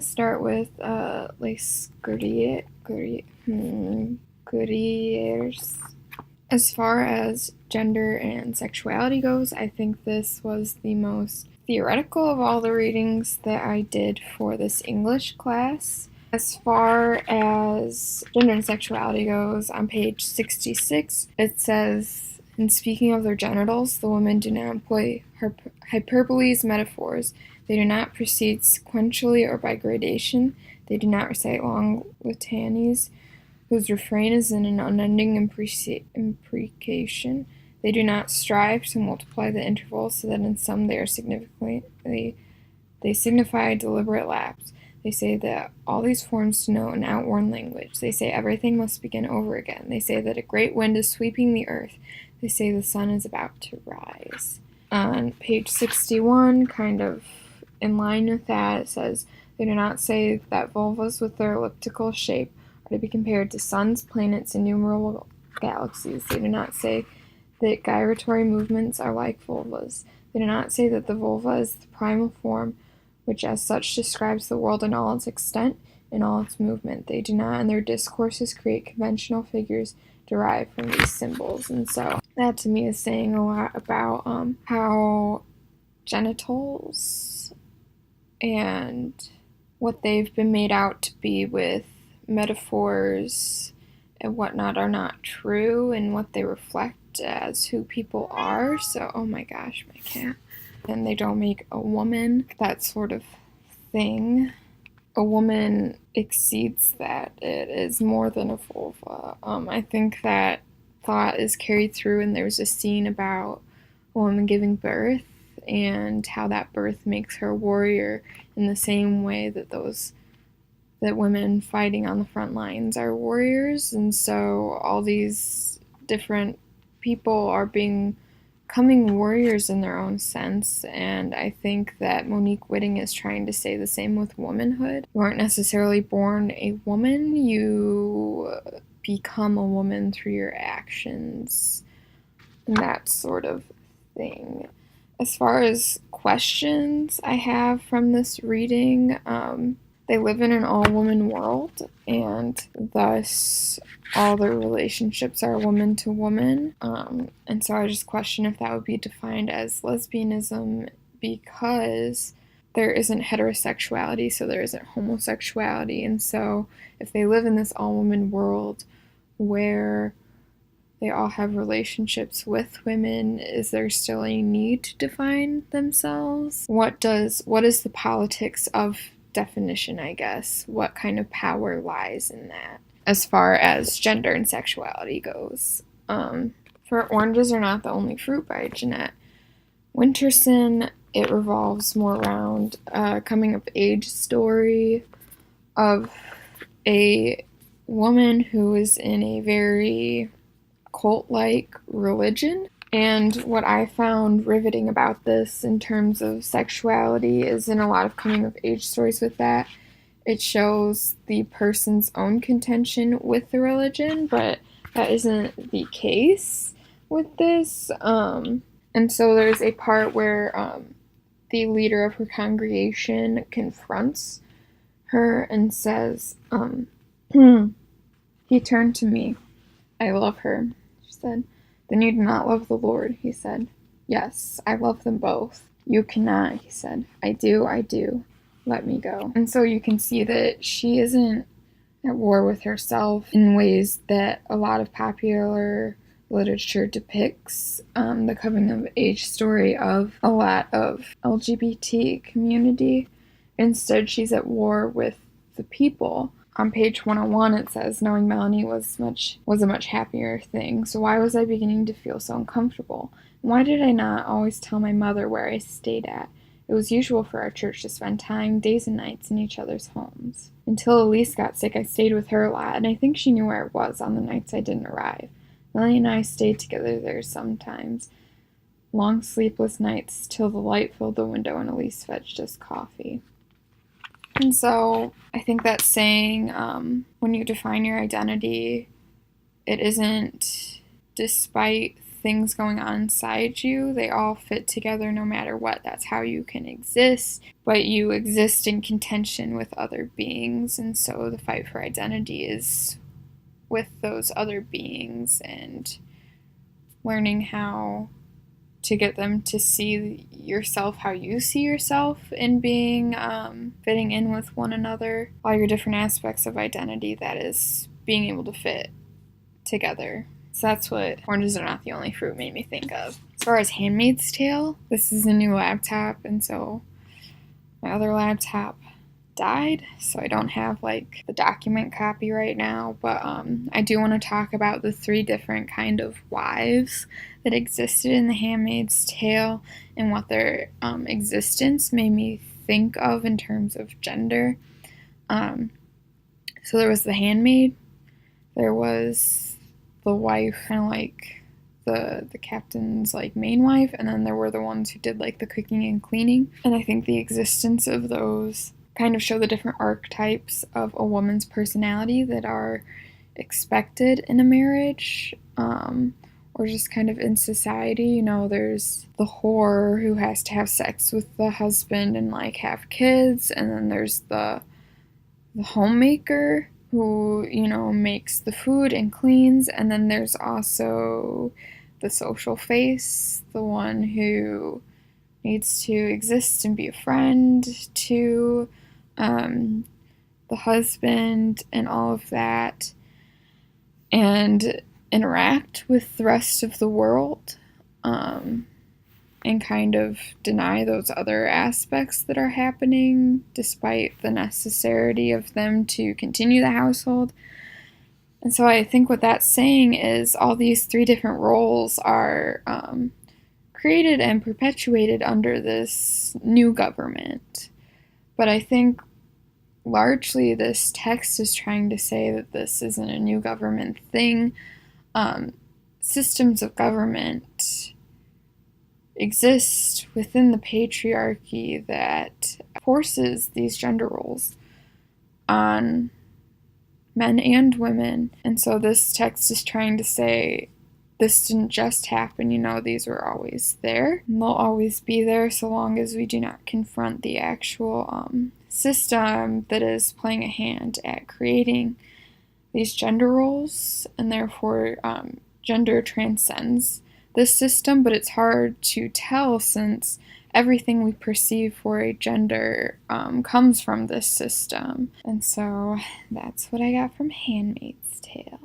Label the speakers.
Speaker 1: Start with Les Courriers. As far as gender and sexuality goes, I think this was the most theoretical of all the readings that I did for this English class. As far as gender and sexuality goes, on page 66, it says, in speaking of their genitals, the women do not employ hyperboles, metaphors. They do not proceed sequentially or by gradation. They do not recite long litanies whose refrain is in an unending imprecation. They do not strive to multiply the intervals so that in some they signify deliberate lapse. They say that all these forms denote an outworn language. They say everything must begin over again. They say that a great wind is sweeping the earth. They say the sun is about to rise. On page 61, kind of in line with that, it says, they do not say that vulvas with their elliptical shape are to be compared to suns, planets, and innumerable galaxies. They do not say that gyratory movements are like vulvas. They do not say that the vulva is the primal form, which as such describes the world in all its extent and all its movement. They do not in their discourses create conventional figures derived from these symbols. And so that to me is saying a lot about how genitals and what they've been made out to be with metaphors and whatnot are not true, and what they reflect as who people are. So, oh my gosh, my cat. And they don't make a woman, that sort of thing. A woman exceeds that. It is more than a vulva. I think that thought is carried through, and there's a scene about a woman giving birth and how that birth makes her a warrior in the same way that women fighting on the front lines are warriors. And so all these different people are becoming warriors in their own sense, and I think that Monique Witting is trying to say the same with womanhood. You aren't necessarily born a woman, you become a woman through your actions, and that sort of thing. As far as questions I have from this reading, they live in an all-woman world, and thus all their relationships are woman to woman. And so I just question if that would be defined as lesbianism, because there isn't heterosexuality, so there isn't homosexuality. And so if they live in this all-woman world where they all have relationships with women, is there still a need to define themselves? What is the politics of definition, I guess? What kind of power lies in that as far as gender and sexuality goes? For Oranges Are Not the Only Fruit by Jeanette Winterson, it revolves more around a coming-of-age story of a woman who is in a very cult-like religion. And what I found riveting about this in terms of sexuality is in a lot of coming-of-age stories with that, it shows the person's own contention with the religion, but that isn't the case with this. And so there's a part where the leader of her congregation confronts her and says, he turned to me. I love her, she said. Then you do not love the Lord, he said. Yes, I love them both. You cannot, he said. I do. Let me go. And so you can see that she isn't at war with herself in ways that a lot of popular literature depicts the coming-of-age story of a lot of LGBT community. Instead, she's at war with the people. On page 101, it says, knowing Melanie was a much happier thing, so why was I beginning to feel so uncomfortable? And why did I not always tell my mother where I stayed at? It was usual for our church to spend time, days and nights, in each other's homes. Until Elise got sick, I stayed with her a lot, and I think she knew where I was on the nights I didn't arrive. Melanie and I stayed together there sometimes. Long sleepless nights, till the light filled the window and Elise fetched us coffee. And so I think that's saying when you define your identity, it isn't despite things going on inside you, they all fit together no matter what. That's how you can exist, but you exist in contention with other beings, and so the fight for identity is with those other beings and learning how to get them to see yourself how you see yourself and being fitting in with one another, all your different aspects of identity, that is being able to fit together. So that's what Oranges Are Not the Only Fruit made me think of. As far as Handmaid's Tale, this is a new laptop, and so my other laptop died, so I don't have like the document copy right now, but I do want to talk about the 3 different kind of wives that existed in The Handmaid's Tale and what their existence made me think of in terms of gender. So there was the handmaid, there was the wife, kind of like the captain's like main wife, and then there were the ones who did like the cooking and cleaning. And I think the existence of those kind of show the different archetypes of a woman's personality that are expected in a marriage, or just kind of in society. You know, there's the whore who has to have sex with the husband and like have kids, and then there's the homemaker who, you know, makes the food and cleans, and then there's also the social face, the one who needs to exist and be a friend to the husband and all of that, and interact with the rest of the world, and kind of deny those other aspects that are happening despite the necessity of them to continue the household. And so I think what that's saying is all these 3 different roles are created and perpetuated under this new government. But I think largely this text is trying to say that this isn't a new government thing. Systems of government exist within the patriarchy that forces these gender roles on men and women. And so this text is trying to say this didn't just happen, you know, these were always there. And they'll always be there so long as we do not confront the actual system that is playing a hand at creating these gender roles, and therefore gender transcends this system, but it's hard to tell since everything we perceive for a gender comes from this system. And so that's what I got from Handmaid's Tale.